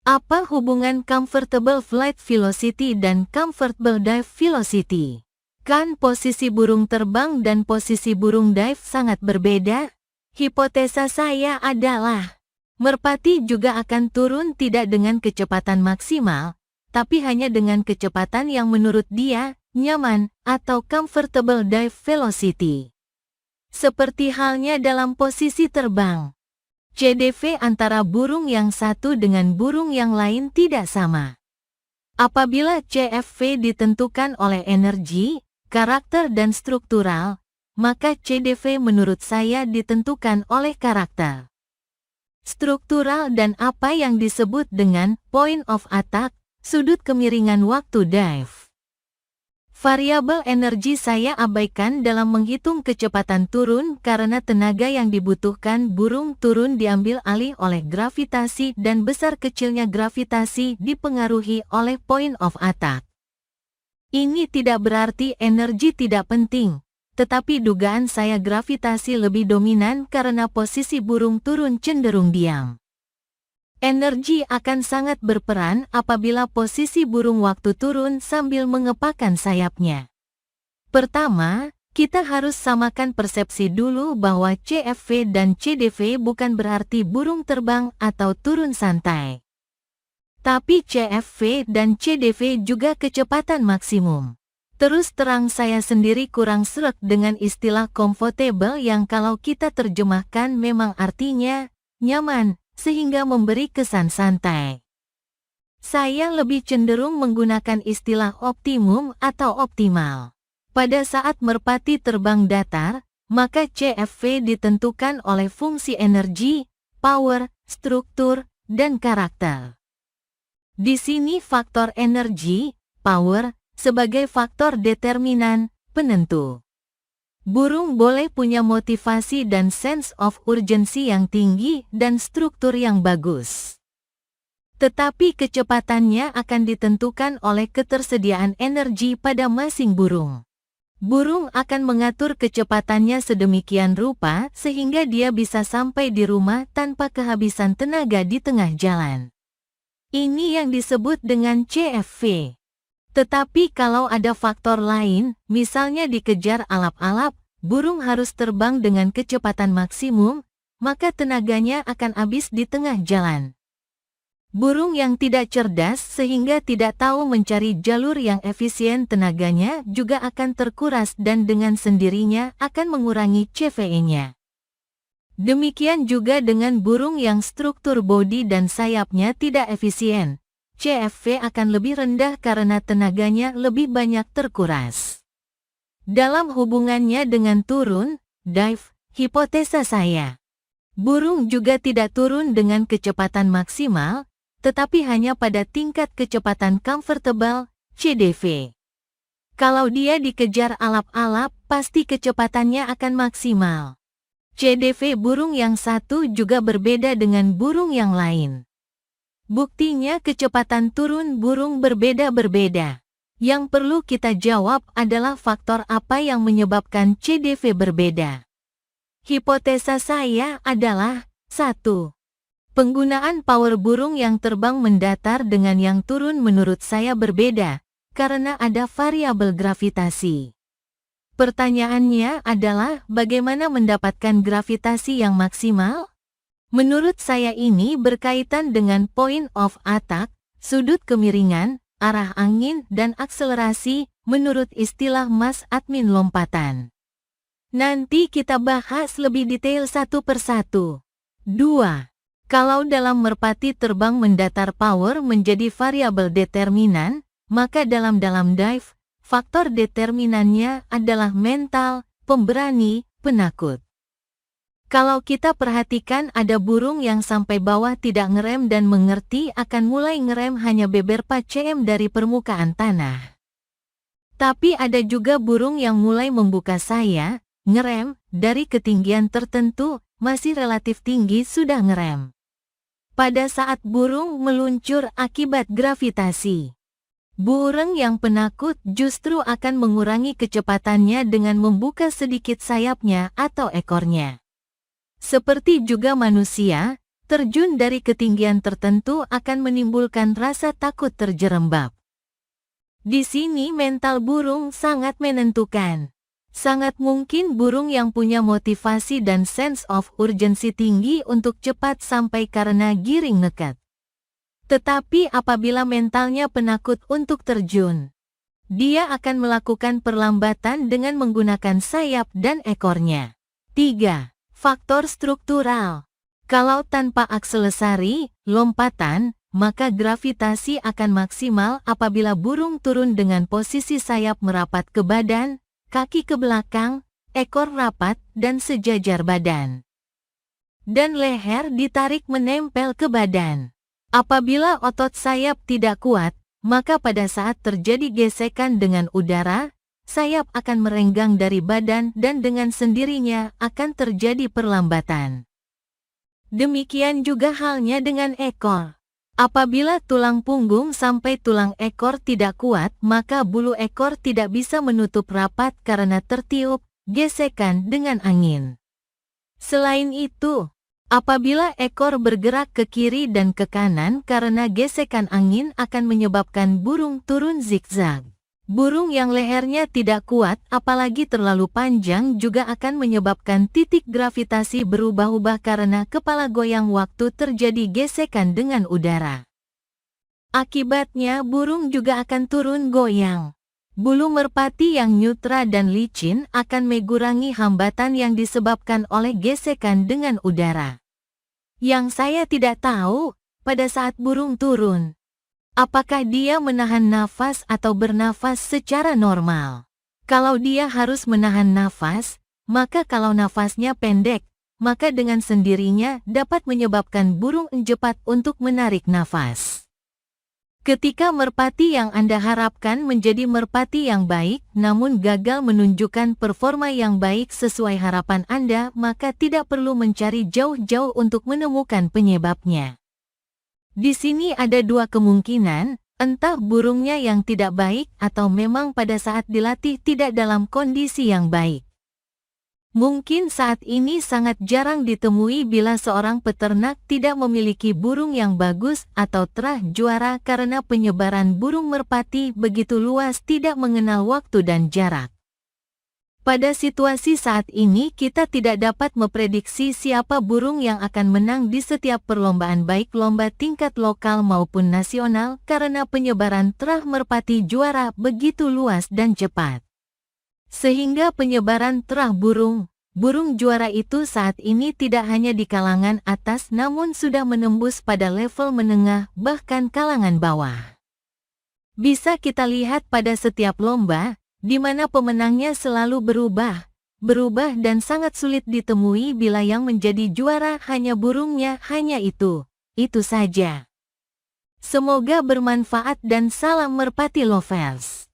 Apa hubungan comfortable flight velocity dan comfortable dive velocity? Kan posisi burung terbang dan posisi burung dive sangat berbeda? Hipotesa saya adalah, merpati juga akan turun tidak dengan kecepatan maksimal, tapi hanya dengan kecepatan yang menurut dia nyaman atau comfortable dive velocity. Seperti halnya dalam posisi terbang. CDV antara burung yang satu dengan burung yang lain tidak sama. Apabila CFV ditentukan oleh energi, karakter dan struktural, maka CDV menurut saya ditentukan oleh karakter, struktural dan apa yang disebut dengan point of attack, sudut kemiringan waktu dive. Variabel energi saya abaikan dalam menghitung kecepatan turun karena tenaga yang dibutuhkan burung turun diambil alih oleh gravitasi dan besar kecilnya gravitasi dipengaruhi oleh point of attack. Ini tidak berarti energi tidak penting, tetapi dugaan saya gravitasi lebih dominan karena posisi burung turun cenderung diam. Energi akan sangat berperan apabila posisi burung waktu turun sambil mengepakkan sayapnya. Pertama, kita harus samakan persepsi dulu bahwa CFV dan CDV bukan berarti burung terbang atau turun santai. Tapi CFV dan CDV juga kecepatan maksimum. Terus terang saya sendiri kurang sreg dengan istilah comfortable yang kalau kita terjemahkan memang artinya nyaman, sehingga memberi kesan santai. Saya lebih cenderung menggunakan istilah optimum atau optimal. Pada saat merpati terbang datar, maka CFV ditentukan oleh fungsi energi, power, struktur, dan karakter. Di sini faktor energi, power, sebagai faktor determinan, penentu. Burung boleh punya motivasi dan sense of urgency yang tinggi dan struktur yang bagus. Tetapi kecepatannya akan ditentukan oleh ketersediaan energi pada masing burung. Burung akan mengatur kecepatannya sedemikian rupa sehingga dia bisa sampai di rumah tanpa kehabisan tenaga di tengah jalan. Ini yang disebut dengan CFV. Tetapi kalau ada faktor lain, misalnya dikejar alap-alap, burung harus terbang dengan kecepatan maksimum, maka tenaganya akan habis di tengah jalan. Burung yang tidak cerdas sehingga tidak tahu mencari jalur yang efisien tenaganya juga akan terkuras dan dengan sendirinya akan mengurangi CVE-nya. Demikian juga dengan burung yang struktur bodi dan sayapnya tidak efisien. CFV akan lebih rendah karena tenaganya lebih banyak terkuras. Dalam hubungannya dengan turun, dive, hipotesa saya, burung juga tidak turun dengan kecepatan maksimal, tetapi hanya pada tingkat kecepatan comfortable, CDV. Kalau dia dikejar alap-alap, pasti kecepatannya akan maksimal. CDV burung yang satu juga berbeda dengan burung yang lain. Buktinya kecepatan turun burung berbeda-berbeda. Yang perlu kita jawab adalah faktor apa yang menyebabkan CDV berbeda. Hipotesa saya adalah 1. Penggunaan power burung yang terbang mendatar dengan yang turun menurut saya berbeda, karena ada variabel gravitasi. Pertanyaannya adalah bagaimana mendapatkan gravitasi yang maksimal? Menurut saya ini berkaitan dengan point of attack, sudut kemiringan, arah angin dan akselerasi, menurut istilah Mas Admin lompatan. Nanti kita bahas lebih detail satu persatu. 2. Kalau dalam merpati terbang mendatar power menjadi variabel determinan, maka dalam dive, faktor determinannya adalah mental, pemberani, penakut. Kalau kita perhatikan ada burung yang sampai bawah tidak ngerem dan mengerti akan mulai ngerem hanya beberapa cm dari permukaan tanah. Tapi ada juga burung yang mulai membuka saya, ngerem, dari ketinggian tertentu, masih relatif tinggi sudah ngerem. Pada saat burung meluncur akibat gravitasi, burung yang penakut justru akan mengurangi kecepatannya dengan membuka sedikit sayapnya atau ekornya. Seperti juga manusia, Terjun dari ketinggian tertentu akan menimbulkan rasa takut terjerembab. Di sini mental burung sangat menentukan. Sangat mungkin burung yang punya motivasi dan sense of urgency tinggi untuk cepat sampai karena giring nekat. Tetapi apabila mentalnya penakut untuk terjun, dia akan melakukan perlambatan dengan menggunakan sayap dan ekornya. 3. Faktor struktural. Kalau tanpa akselerasi, lompatan, maka gravitasi akan maksimal apabila burung turun dengan posisi sayap merapat ke badan, kaki ke belakang, ekor rapat dan sejajar badan. Dan leher ditarik menempel ke badan. Apabila otot sayap tidak kuat, maka pada saat terjadi gesekan dengan udara, sayap akan merenggang dari badan dan dengan sendirinya akan terjadi perlambatan. Demikian juga halnya dengan ekor. Apabila tulang punggung sampai tulang ekor tidak kuat, maka bulu ekor tidak bisa menutup rapat karena tertiup gesekan dengan angin. Selain itu, apabila ekor bergerak ke kiri dan ke kanan karena gesekan angin akan menyebabkan burung turun zigzag. Burung yang lehernya tidak kuat, apalagi terlalu panjang, juga akan menyebabkan titik gravitasi berubah-ubah karena kepala goyang waktu terjadi gesekan dengan udara. Akibatnya burung juga akan turun goyang. Bulu merpati yang nyutra dan licin akan mengurangi hambatan yang disebabkan oleh gesekan dengan udara. Yang saya tidak tahu, pada saat burung turun, apakah dia menahan nafas atau bernafas secara normal? Kalau dia harus menahan nafas, maka kalau nafasnya pendek, maka dengan sendirinya dapat menyebabkan burung cepat untuk menarik nafas. Ketika merpati yang Anda harapkan menjadi merpati yang baik, namun gagal menunjukkan performa yang baik sesuai harapan Anda, maka tidak perlu mencari jauh-jauh untuk menemukan penyebabnya. Di sini ada dua kemungkinan, entah burungnya yang tidak baik atau memang pada saat dilatih tidak dalam kondisi yang baik. Mungkin saat ini sangat jarang ditemui bila seorang peternak tidak memiliki burung yang bagus atau terah juara karena penyebaran burung merpati begitu luas tidak mengenal waktu dan jarak. Pada situasi saat ini kita tidak dapat memprediksi siapa burung yang akan menang di setiap perlombaan baik lomba tingkat lokal maupun nasional karena penyebaran terah merpati juara begitu luas dan cepat. Sehingga penyebaran terah burung juara itu saat ini tidak hanya di kalangan atas namun sudah menembus pada level menengah bahkan kalangan bawah. Bisa kita lihat pada setiap lomba, di mana pemenangnya selalu berubah dan sangat sulit ditemui bila yang menjadi juara hanya burungnya hanya itu saja. Semoga bermanfaat dan salam merpati lovers.